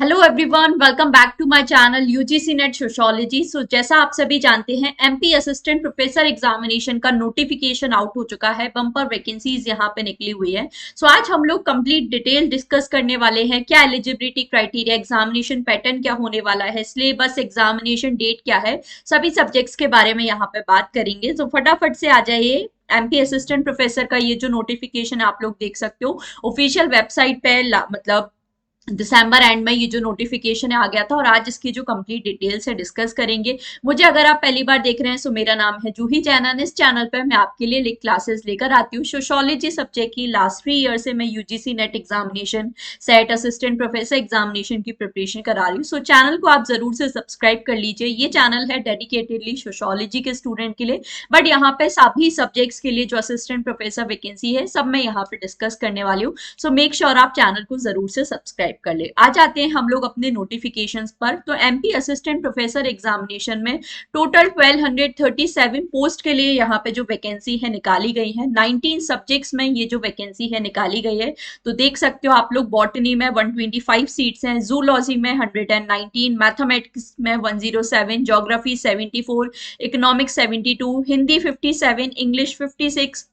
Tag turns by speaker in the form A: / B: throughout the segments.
A: Hello everyone, welcome back to my channel UGC NET sociology. जैसा आप सभी जानते हैं, एमपी असिस्टेंट प्रोफेसर एग्जामिनेशन का नोटिफिकेशन आउट हो चुका है। बम्पर वैकेंसीज यहाँ पे निकली हुई है। आज हम लोग कंप्लीट डिटेल डिस्कस करने वाले हैं। क्या एलिजिबिलिटी क्राइटेरिया, एग्जामिनेशन पैटर्न क्या होने वाला है, सिलेबस, एग्जामिनेशन डेट क्या है, सभी सब्जेक्ट्स के बारे में यहाँ पे बात करेंगे। तो फटाफट से आ जाइए। एमपी असिस्टेंट प्रोफेसर का ये जो नोटिफिकेशन आप लोग देख सकते हो ऑफिशियल वेबसाइट पे, मतलब दिसंबर एंड में ये जो नोटिफिकेशन है आ गया था, और आज इसकी जो कंप्लीट डिटेल्स है डिस्कस करेंगे। मुझे अगर आप पहली बार देख रहे हैं, सो मेरा नाम है जूही जैनन। इस चैनल पर मैं आपके लिए क्लासेस लेकर आती हूँ सोशियोलॉजी सब्जेक्ट की। लास्ट 3 ईयर से मैं UGC net examination, set, assistant professor examination की प्रिपरेशन करा रही हूँ। चैनल को आप जरूर से सब्सक्राइब कर लीजिए। ये चैनल है डेडिकेटेडली सोशियोलॉजी के स्टूडेंट के लिए, बट यहाँ पे सभी सब्जेक्ट्स के लिए जो असिस्टेंट प्रोफेसर वैकेंसी है सब मैं यहाँ पे डिस्कस करने वाली हूँ। मेक श्योर आप चैनल को जरूर से सब्सक्राइब कर ले। आ जाते हैं हम लोग अपने नोटिफिकेशंस पर। तो एमपी असिस्टेंट प्रोफेसर एग्जामिनेशन में टोटल 1237 पोस्ट के लिए यहाँ पे जो वैकेंसी है निकाली गई है। 19 सब्जेक्ट्स में ये जो वैकेंसी है निकाली गई है। तो देख सकते हो आप लोग, बॉटनी में 125 सीट्स हैं, जूलॉजी में 119, मैथमेटिक्स में 107, geography 74, economics 72, Hindi 57, English 56,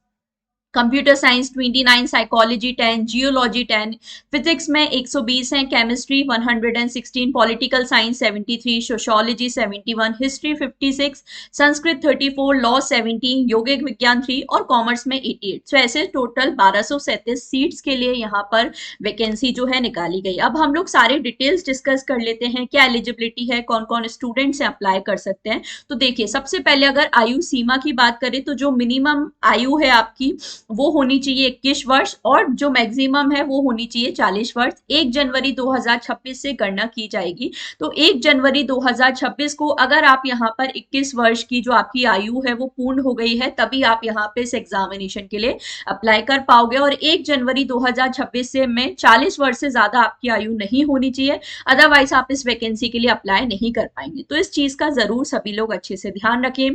A: computer science 29, psychology 10, geology 10, physics में 120 हैं, chemistry 116, political science 73, sociology 71, history 56, Sanskrit 34, law 17, यौगिक विज्ञान 3 और कॉमर्स में 88। ऐसे टोटल 1237 सीट्स के लिए यहाँ पर वैकेंसी जो है निकाली गई। अब हम लोग सारे डिटेल्स डिस्कस कर लेते हैं। क्या एलिजिबिलिटी है, कौन कौन स्टूडेंट्स अप्लाई कर सकते हैं। तो देखिए, सबसे पहले अगर आयु सीमा की बात करें तो जो मिनिमम आयु है आपकी वो होनी चाहिए 21 वर्ष, और जो मैक्सिमम है वो होनी चाहिए 40 वर्ष। 1 जनवरी 2026 से गणना की जाएगी। तो 1 जनवरी 2026 को अगर आप यहाँ पर 21 वर्ष की जो आपकी आयु है वो पूर्ण हो गई है, तभी आप यहाँ पे इस एग्जामिनेशन के लिए अप्लाई कर पाओगे। और 1 जनवरी 2026 से में 40 वर्ष से ज्यादा आपकी आयु नहीं होनी चाहिए, अदरवाइज आप इस वैकेंसी के लिए अप्लाई नहीं कर पाएंगे। तो इस चीज का जरूर सभी लोग अच्छे से ध्यान रखें।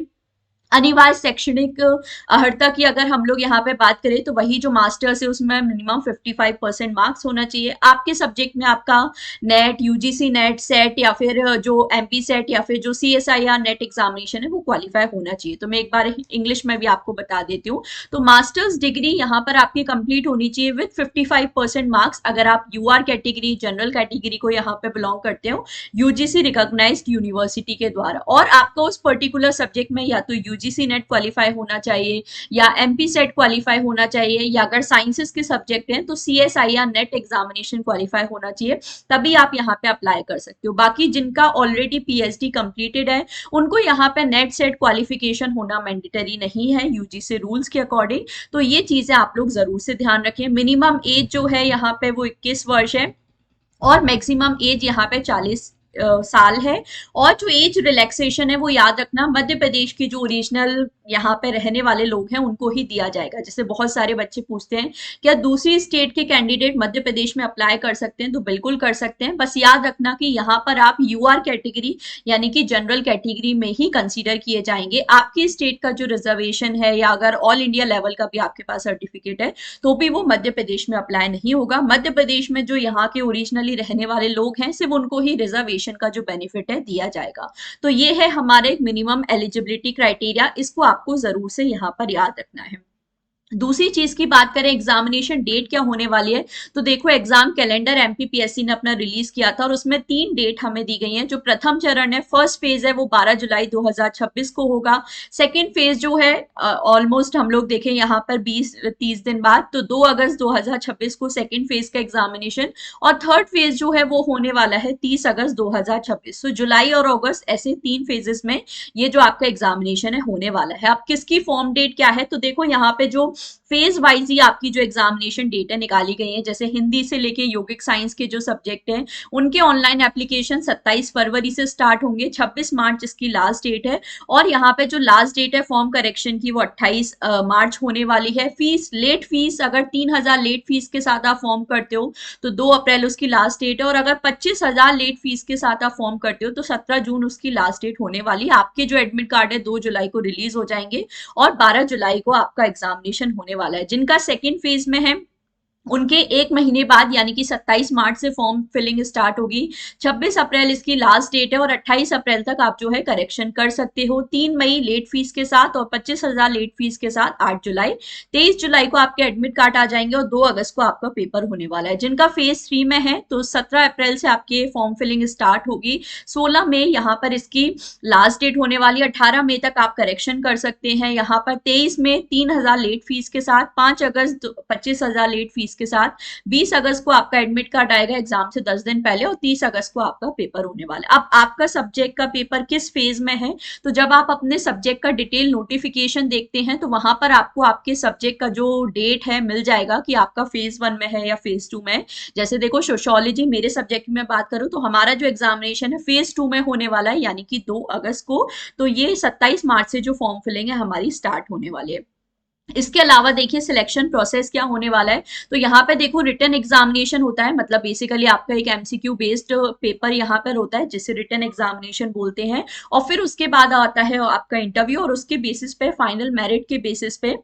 A: अनिवार्य शैक्षणिक अर्हता की अगर हम लोग यहाँ पे बात करें तो वही जो मास्टर्स है उसमें मिनिमम 55% मार्क्स होना चाहिए। आपके सब्जेक्ट में आपका नेट, यूजीसी नेट, सेट या फिर जो एमपी सेट या फिर जो सीएसआईआर नेट एग्जामिनेशन है वो क्वालिफाई होना चाहिए। तो मैं एक बार इंग्लिश में भी आपको बता देती हूँ। तो मास्टर्स डिग्री यहाँ पर आपकी कंप्लीट होनी चाहिए विथ 55% मार्क्स, अगर आप यूआर कैटेगरी, जनरल कैटेगरी को यहाँ पे बिलोंग करते हो, यूजीसी रिकॉग्नाइज्ड यूनिवर्सिटी के द्वारा। और आपको उस पर्टिकुलर सब्जेक्ट में या तो यूजीसी नेट क्वालिफाई होना चाहिए या एमपी सेट क्वालिफाई होना चाहिए, या अगर साइंसेस के सब्जेक्ट हैं तो सीएसआईआर नेट एग्जामिनेशन क्वालिफाई होना चाहिए, तभी आप यहाँ पे अप्लाई कर सकते हो। बाकी जिनका ऑलरेडी पीएचडी कंप्लीटेड है उनको यहाँ पे नेट सेट क्वालिफिकेशन होना मैंडेटरी नहीं है यूजीसी रूल्स के अकॉर्डिंग। तो ये चीजें आप लोग जरूर से ध्यान रखें। मिनिमम एज जो है यहाँ पे वो 21 वर्ष है, और मैक्सिमम एज यहाँ पे 40 साल है। और जो एज रिलैक्सेशन है वो याद रखना, मध्य प्रदेश की जो ओरिजिनल यहाँ पे रहने वाले लोग हैं उनको ही दिया जाएगा। जैसे बहुत सारे बच्चे पूछते हैं क्या दूसरी स्टेट के कैंडिडेट मध्य प्रदेश में अप्लाई कर सकते हैं, तो बिल्कुल कर सकते हैं। बस याद रखना कि यहाँ पर आप यूआर कैटेगरी यानी कि जनरल कैटेगरी में ही कंसीडर किए जाएंगे। आपकी स्टेट का जो रिजर्वेशन है या अगर ऑल इंडिया लेवल का भी आपके पास सर्टिफिकेट है तो भी वो मध्य प्रदेश में अप्लाई नहीं होगा। मध्य प्रदेश में जो यहाँ के ओरिजिनली रहने वाले लोग हैं सिर्फ उनको ही रिजर्वेशन का जो बेनिफिट है दिया जाएगा। तो ये है हमारे मिनिमम एलिजिबिलिटी क्राइटेरिया, इसको आपको जरूर से यहाँ पर याद रखना है। दूसरी चीज की बात करें, एग्जामिनेशन डेट क्या होने वाली है। तो देखो, एग्जाम कैलेंडर एमपीपीएससी ने अपना रिलीज किया था और उसमें 3 डेट हमें दी गई हैं। जो प्रथम चरण है, फर्स्ट फेज है, वो 12 जुलाई 2026 को होगा। सेकंड फेज जो है ऑलमोस्ट हम लोग देखें यहाँ पर 20-30 दिन बाद, तो 2 अगस्त 2026 को सेकंड फेज का एग्जामिनेशन। और थर्ड फेज जो है वो होने वाला है 30 अगस्त 2026। तो जुलाई और अगस्त ऐसे 3 फेजेस में ये जो आपका एग्जामिनेशन है होने वाला है। अब किसकी फॉर्म डेट क्या है, तो देखो यहाँ पे जो फेज वाइज ही आपकी जो एग्जामिनेशन डेट है निकाली गई है। जैसे हिंदी से लेके यौगिक साइंस के जो सब्जेक्ट हैं उनके ऑनलाइन एप्लीकेशन 27 फरवरी से स्टार्ट होंगे, 26 मार्च इसकी लास्ट डेट है। और यहाँ पे जो लास्ट डेट है फॉर्म करेक्शन की वो 28 मार्च होने वाली है। फीस, लेट फीस, अगर 3000 लेट फीस के साथ आप फॉर्म करते हो तो 2 अप्रैल उसकी लास्ट डेट है, और अगर 25,000 लेट फीस के साथ आप फॉर्म करते हो तो 17 जून उसकी लास्ट डेट होने वाली। आपके जो एडमिट कार्ड है 2 जुलाई को रिलीज हो जाएंगे और 12 जुलाई को आपका एग्जामिनेशन होने वाला है। जिनका सेकेंड फेज में है उनके एक महीने बाद यानी कि 27 मार्च से फॉर्म फिलिंग स्टार्ट होगी। 26 अप्रैल इसकी लास्ट डेट है और 28 अप्रैल तक आप जो है करेक्शन कर सकते हो। 3 मई लेट फीस के साथ और 25,000 लेट फीस के साथ 8 जुलाई। 23 जुलाई को आपके एडमिट कार्ड आ जाएंगे और 2 अगस्त को आपका पेपर होने वाला है। जिनका फेज 3 में है तो 17 अप्रैल से आपके फॉर्म फिलिंग स्टार्ट होगी। 16 मई यहाँ पर इसकी लास्ट डेट होने वाली है। 18 मई तक आप करेक्शन कर सकते हैं। यहाँ पर 23 में 3,000 लेट फीस के साथ, 5 अगस्त 25,000 लेट फीस के साथ, 20 अगस्त को आपका एडमिट कार्ड आएगा एग्जाम से 10 दिन पहले और 30 अगस्त को आपका पेपर होने वाला है। अब आपका सब्जेक्ट का पेपर किस फेज में है, तो जब आप अपने सब्जेक्ट का डिटेल नोटिफिकेशन देखते हैं तो वहां पर आपको आपके सब्जेक्ट का जो डेट है मिल जाएगा कि आपका फेज 1 में है या फेज 2 में है। जैसे देखो सोशियोलॉजी मेरे सब्जेक्ट में बात करूं तो हमारा जो एग्जामिनेशन है फेज 2 में होने वाला है यानी कि 2 अगस्त को। तो ये 27 मार्च से जो फॉर्म फिलिंग है हमारी स्टार्ट होने वाली है। इसके अलावा देखिए सिलेक्शन प्रोसेस क्या होने वाला है। तो यहाँ पे देखो रिटन एग्जामिनेशन होता है, मतलब बेसिकली आपका एक एमसीक्यू बेस्ड पेपर यहाँ पर होता है जिसे रिटन एग्जामिनेशन बोलते हैं। और फिर उसके बाद आता है आपका इंटरव्यू और उसके बेसिस पे फाइनल मेरिट के बेसिस पे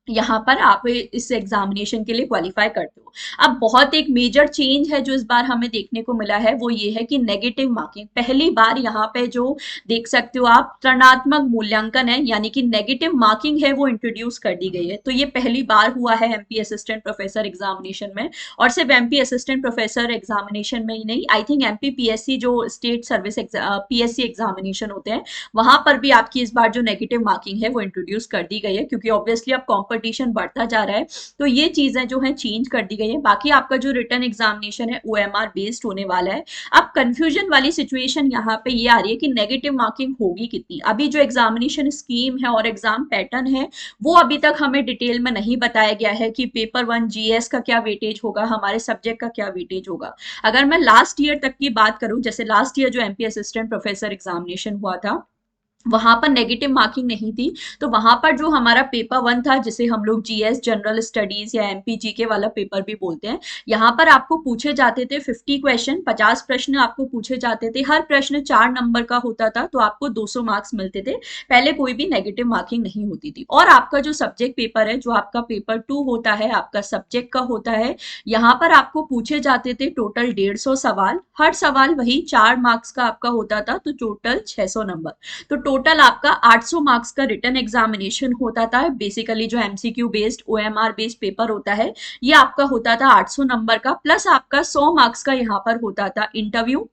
A: यहाँ पर आप इस एग्जामिनेशन के लिए क्वालिफाई करते हो। अब बहुत एक मेजर चेंज है जो इस बार हमें देखने को मिला है वो ये है कि नेगेटिव मार्किंग पहली बार यहाँ पे जो देख सकते हो आप त्रणात्मक मूल्यांकन है यानी कि नेगेटिव मार्किंग है वो इंट्रोड्यूस कर दी गई है। तो ये पहली बार हुआ है एमपी असिस्टेंट प्रोफेसर एग्जामिनेशन में। और सिर्फ एमपी असिस्टेंट प्रोफेसर एग्जामिनेशन में ही नहीं, आई थिंक एमपी पीएससी जो स्टेट सर्विस पीएससी एग्जामिनेशन होते हैं वहां पर भी आपकी इस बार जो नेगेटिव मार्किंग है वो इंट्रोड्यूस कर दी गई है क्योंकि ऑब्वियसली अब कंपटीशन बढ़ता जा रहा है। तो ये चीजें जो है चेंज कर दी गई है। बाकी आपका जो रिटन एग्जामिनेशन है ओएमआर बेस्ड होने वाला है। अब कंफ्यूजन वाली सिचुएशन यहाँ पे ये आ रही है कि नेगेटिव मार्किंग होगी कितनी। अभी जो एग्जामिनेशन स्कीम है और एग्जाम पैटर्न है वो अभी तक हमें डिटेल में नहीं बताया गया है कि पेपर 1 जीएस का क्या वेटेज होगा, हमारे सब्जेक्ट का क्या वेटेज होगा। अगर मैं लास्ट ईयर तक की बात करूं, जैसे लास्ट ईयर जो एमपी असिस्टेंट प्रोफेसर एग्जामिनेशन हुआ था वहां पर नेगेटिव मार्किंग नहीं थी। तो वहां पर जो हमारा पेपर 1 था जिसे हम लोग जीएस जनरल स्टडीज या एमपी जीके वाला पेपर भी बोलते हैं, यहाँ पर आपको पूछे जाते थे 50 क्वेश्चन, 50 प्रश्न आपको पूछे जाते थे। हर प्रश्न 4 नंबर का होता था तो आपको 200 मार्क्स मिलते थे। पहले कोई भी नेगेटिव मार्किंग नहीं होती थी। और आपका जो सब्जेक्ट पेपर है, जो आपका पेपर 2 होता है, आपका सब्जेक्ट का होता है, यहाँ पर आपको पूछे जाते थे टोटल 150 सवाल। हर सवाल वही 4 मार्क्स का आपका होता था तो टोटल 600 नंबर। तो टोटल आपका 800 मार्क्स का रिटन एग्जामिनेशन होता था। बेसिकली जो MCQ based OMR based paper होता है ये आपका होता था 800 नंबर का, प्लस आपका 100 मार्क्स का यहाँ पर होता था इंटरव्यू।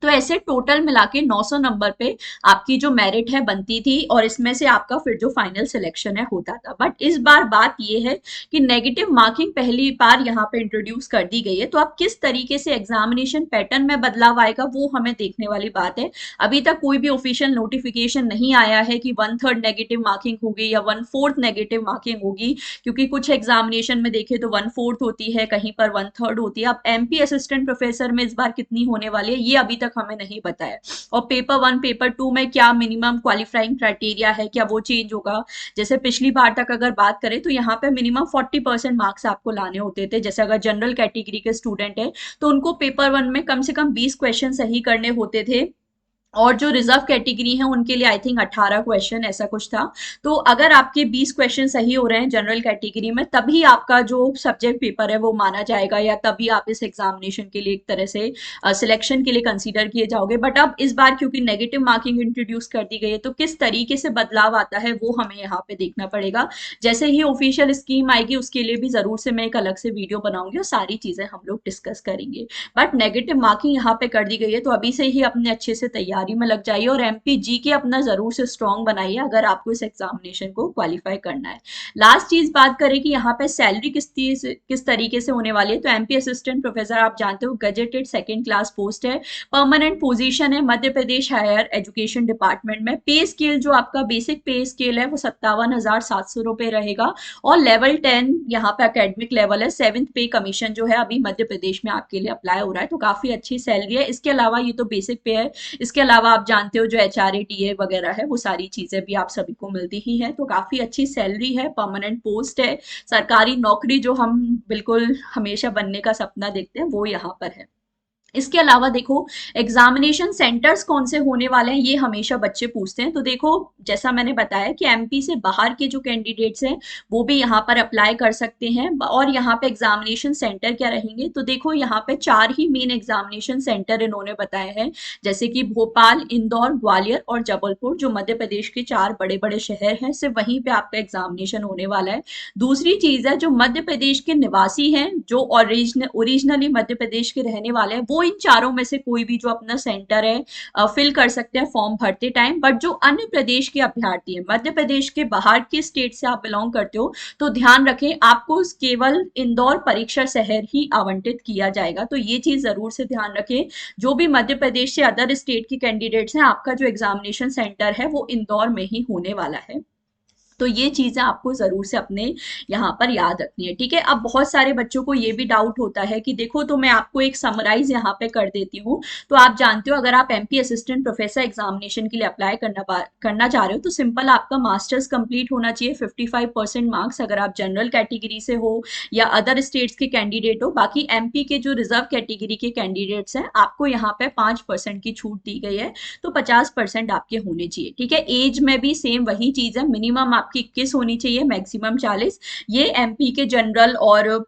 A: तो ऐसे टोटल मिला के 900 नंबर पे आपकी जो मेरिट है बनती थी और इसमें से आपका फिर जो फाइनल सिलेक्शन है होता था। बट इस बार बात ये है कि नेगेटिव मार्किंग पहली बार यहाँ पे इंट्रोड्यूस कर दी गई है। तो अब किस तरीके से एग्जामिनेशन पैटर्न में बदलाव आएगा वो हमें देखने वाली बात है। अभी तक कोई भी ऑफिशियल नोटिफिकेशन नहीं आया है कि 1/3 नेगेटिव मार्किंग होगी या 1/4 नेगेटिव मार्किंग होगी, क्योंकि कुछ एग्जामिनेशन में देखे तो 1/4 होती है, कहीं पर 1/3 होती है। अब एमपी असिस्टेंट प्रोफेसर में इस बार कितनी होने वाली है ये अभी तक हमें नहीं बताया। और पेपर 1 पेपर 2 में क्या मिनिमम क्वालिफाइंग क्राइटेरिया है, क्या वो चेंज होगा। जैसे पिछली बार तक अगर बात करें तो यहाँ पे मिनिमम 40% मार्क्स आपको लाने होते थे। जैसे अगर जनरल कैटेगरी के स्टूडेंट है तो उनको पेपर 1 में कम से कम 20 क्वेश्चन सही करने होते थे और जो रिजर्व कैटेगरी है उनके लिए आई थिंक 18 क्वेश्चन ऐसा कुछ था। तो अगर आपके 20 क्वेश्चन सही हो रहे हैं जनरल कैटेगरी में तभी आपका जो सब्जेक्ट पेपर है वो माना जाएगा या तभी आप इस एग्जामिनेशन के लिए एक तरह से सिलेक्शन के लिए कंसीडर किए जाओगे। बट अब इस बार क्योंकि नेगेटिव मार्किंग इंट्रोड्यूस कर दी गई है तो किस तरीके से बदलाव आता है वो हमें यहाँ पे देखना पड़ेगा। जैसे ही ऑफिशियल स्कीम आएगी उसके लिए भी जरूर से मैं एक अलग से वीडियो बनाऊंगी और सारी चीजें हम लोग डिस्कस करेंगे। बट नेगेटिव मार्किंग यहाँ पे कर दी गई है तो अभी से ही अपने अच्छे से तैयारी में लग जाइए और एमपीजी के अपना जरूर से स्ट्रॉन्ग बनाइए अगर आपको इस एग्जामिनेशन को क्वालिफाई करना है। लास्ट चीज बात करें कि यहाँ पे सैलरी किस तरीके से होने वाली है। तो एमपी असिस्टेंट प्रोफेसर आप जानते हो गजेटेड सेकंड क्लास पोस्ट है, परमानेंट पोजीशन है Madhya Pradesh higher education department में। पे स्केल जो आपका बेसिक पे स्केल है वो 57,700 रुपए रहेगा और लेवल 10 यहाँ पे अकेडमिक लेवल है। 7th पे कमीशन जो है अभी मध्य प्रदेश में आपके लिए अप्लाई हो रहा है तो काफी अच्छी सैलरी है। इसके अलावा ये तो बेसिक पे है, इसके अलावा आप जानते हो जो एचआरए टीए वगैरह है वो सारी चीजें भी आप सभी को मिलती ही है। तो काफी अच्छी सैलरी है, परमानेंट पोस्ट है, सरकारी नौकरी जो हम बिल्कुल हमेशा बनने का सपना देखते हैं वो यहाँ पर है। इसके अलावा देखो एग्जामिनेशन सेंटर्स कौन से होने वाले हैं ये हमेशा बच्चे पूछते हैं। तो देखो जैसा मैंने बताया कि एमपी से बाहर के जो कैंडिडेट्स हैं वो भी यहाँ पर अप्लाई कर सकते हैं। और यहाँ पे एग्जामिनेशन सेंटर क्या रहेंगे, तो देखो यहाँ पे 4 ही मेन एग्जामिनेशन सेंटर इन्होंने बताए हैं, जैसे कि भोपाल, इंदौर, ग्वालियर और जबलपुर, जो मध्य प्रदेश के 4 बड़े बड़े शहर हैं, सिर्फ वहीं पे आपका एग्जामिनेशन होने वाला है। दूसरी चीज है, जो मध्य प्रदेश के निवासी हैं, जो ओरिजिनली मध्य प्रदेश के रहने वाले हैं, वो इन चारों में से कोई भी जो अपना सेंटर है फिल कर सकते हैं फॉर्म भरते टाइम। बट जो अन्य प्रदेश के अभ्यर्थी हैं, मध्य प्रदेश के बाहर के स्टेट से आप बिलोंग करते हो, तो ध्यान रखें आपको केवल इंदौर परीक्षा शहर ही आवंटित किया जाएगा। तो ये चीज जरूर से ध्यान रखें, जो भी मध्य प्रदेश से अदर स्टेट के कैंडिडेट्स हैं, आपका जो एग्जामिनेशन सेंटर है वो इंदौर में ही होने वाला है। तो ये चीजें आपको जरूर से अपने यहाँ पर याद रखनी है, ठीक है। अब बहुत सारे बच्चों को ये भी डाउट होता है कि देखो, तो मैं आपको एक समराइज यहाँ पे कर देती हूँ। तो आप जानते हो अगर आप एमपी असिस्टेंट प्रोफेसर एग्जामिनेशन के लिए अप्लाई करना चाह रहे हो, तो सिंपल आपका मास्टर्स कंप्लीट होना चाहिए, 55% मार्क्स, अगर आप जनरल कैटेगरी से हो या अदर स्टेट्स के कैंडिडेट हो। बाकी एमपी के जो रिजर्व कैटेगरी के कैंडिडेट्स हैं, आपको यहाँ पे 5% की छूट दी गई है, तो 50% आपके होने चाहिए, ठीक है। एज में भी सेम वही चीज है, मिनिमम आपकी 21 होनी चाहिए, मैक्सिमम 40। ये एमपी के जनरल और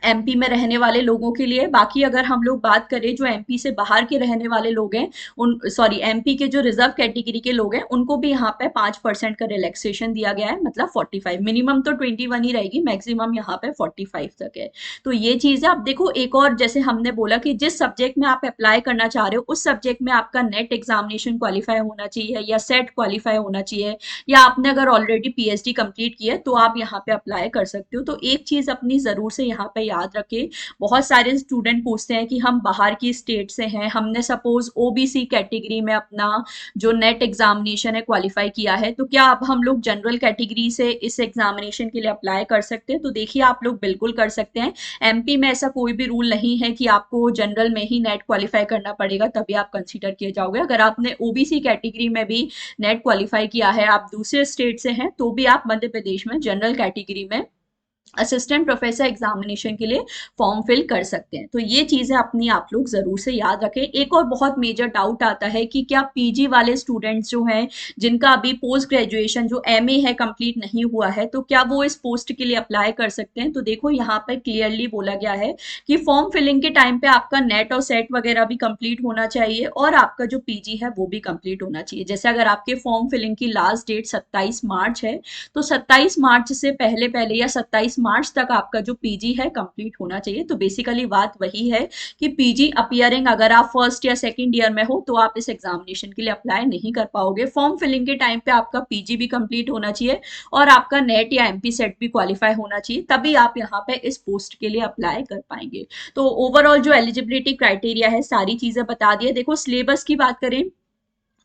A: एमपी में रहने वाले लोगों के लिए। बाकी अगर हम लोग बात करें जो एमपी से बाहर के रहने वाले लोग हैं, उन सॉरी एमपी के जो रिजर्व कैटेगरी के लोग हैं, उनको भी यहाँ पे 5% का रिलैक्सेशन दिया गया है, मतलब 45। मिनिमम तो 21 ही रहेगी, मैक्सिमम यहाँ पे 45 तक है। तो ये चीज है। आप देखो एक और, जैसे हमने बोला कि जिस सब्जेक्ट में आप अप्लाई करना चाह रहे हो उस सब्जेक्ट में आपका नेट एग्जामिनेशन क्वालिफाई होना चाहिए या सेट क्वालिफाई होना चाहिए, या आपने अगर ऑलरेडी पीएचडी कंप्लीट किया है तो आप यहाँ पे अप्लाई कर सकते हो। तो एक चीज अपनी जरूर से यहाँ पे याद रखें, बहुत सारे स्टूडेंट पूछते हैं कि हम बाहर की स्टेट से हैं, हमने सपोज ओबीसी कैटेगरी में अपना जो नेट एग्जामिनेशन है क्वालिफाई किया है, तो क्या अब हम लोग जनरल कैटेगरी से इस एग्जामिनेशन के लिए अप्लाई कर सकते हैं? तो देखिए आप लोग बिल्कुल कर सकते हैं। एमपी में ऐसा कोई भी रूल नहीं है कि आपको जनरल में ही नेट क्वालिफाई करना पड़ेगा तभी आप कंसीडर किए जाओगे। अगर आपने ओबीसी कैटेगरी में भी नेट क्वालिफाई किया है, आप दूसरे स्टेट से हैं, तो भी आप मध्य प्रदेश में जनरल कैटेगरी में असिस्टेंट प्रोफेसर एग्जामिनेशन के लिए फॉर्म फिल कर सकते हैं। तो ये चीजें अपनी आप लोग जरूर से याद रखें। एक और बहुत मेजर डाउट आता है कि क्या पीजी वाले स्टूडेंट्स जो हैं, जिनका अभी पोस्ट ग्रेजुएशन जो एमए है कंप्लीट नहीं हुआ है, तो क्या वो इस पोस्ट के लिए अप्लाई कर सकते हैं? तो देखो यहाँ पर क्लियरली बोला गया है कि फॉर्म फिलिंग के टाइम पे आपका नेट और सेट वगैरह भी कंप्लीट होना चाहिए और आपका जो पीजी है वो भी कंप्लीट होना चाहिए। जैसे अगर आपके फॉर्म फिलिंग की लास्ट डेट 27 मार्च है, तो 27 मार्च से पहले पहले या 27 मार्च तक आपका जो पीजी है कंप्लीट होना चाहिए। तो बेसिकली बात वही है कि पीजी अपीयरिंग अगर आप फर्स्ट या सेकंड ईयर में हो तो आप इस एग्जामिनेशन के लिए अप्लाई नहीं कर पाओगे। फॉर्म फिलिंग के टाइम पे आपका पीजी भी कंप्लीट होना चाहिए और आपका नेट या एमपी सेट भी क्वालिफाई होना चाहिए, तभी आप यहाँ पे इस पोस्ट के लिए अप्लाई कर पाएंगे। तो ओवरऑल जो एलिजिबिलिटी क्राइटेरिया है सारी चीजें बता दिए। देखो सिलेबस की बात करें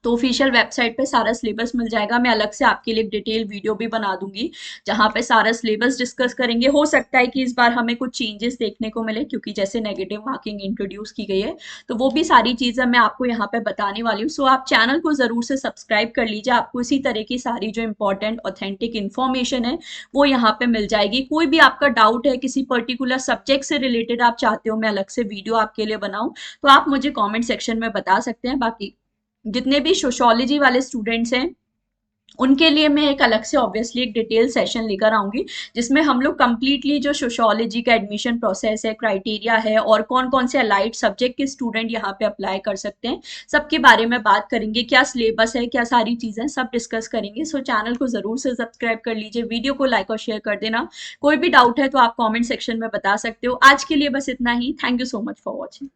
A: तो ऑफिशियल वेबसाइट पे सारा सिलेबस मिल जाएगा। मैं अलग से आपके लिए डिटेल वीडियो भी बना दूंगी जहां पे सारा सिलेबस डिस्कस करेंगे। हो सकता है कि इस बार हमें कुछ चेंजेस देखने को मिले, क्योंकि जैसे नेगेटिव मार्किंग इंट्रोड्यूस की गई है, तो वो भी सारी चीजें मैं आपको यहाँ पे बताने वाली हूँ। सो आप चैनल को जरूर से सब्सक्राइब कर लीजिए, आपको इसी तरह की सारी जो इंपॉर्टेंट ऑथेंटिक इन्फॉर्मेशन है वो यहाँ पे मिल जाएगी। कोई भी आपका डाउट है किसी पर्टिकुलर सब्जेक्ट से रिलेटेड, आप चाहते हो मैं अलग से वीडियो आपके लिए बनाऊं, तो आप मुझे कॉमेंट सेक्शन में बता सकते हैं। बाकी जितने भी सोशोलॉजी वाले स्टूडेंट्स हैं उनके लिए मैं एक अलग से ऑब्वियसली एक डिटेल सेशन लेकर आऊंगी, जिसमें हम लोग कंप्लीटली जो सोशोलॉजी का एडमिशन प्रोसेस है, क्राइटेरिया है और कौन कौन से अलाइड सब्जेक्ट के स्टूडेंट यहाँ पे अप्लाई कर सकते हैं, सबके बारे में बात करेंगे। क्या सिलेबस है, क्या सारी चीजें, सब डिस्कस करेंगे। सो चैनल को जरूर से सब्सक्राइब कर लीजिए, वीडियो को लाइक और शेयर कर देना। कोई भी डाउट है तो आप कॉमेंट सेक्शन में बता सकते हो। आज के लिए बस इतना ही। Thank you so much for watching.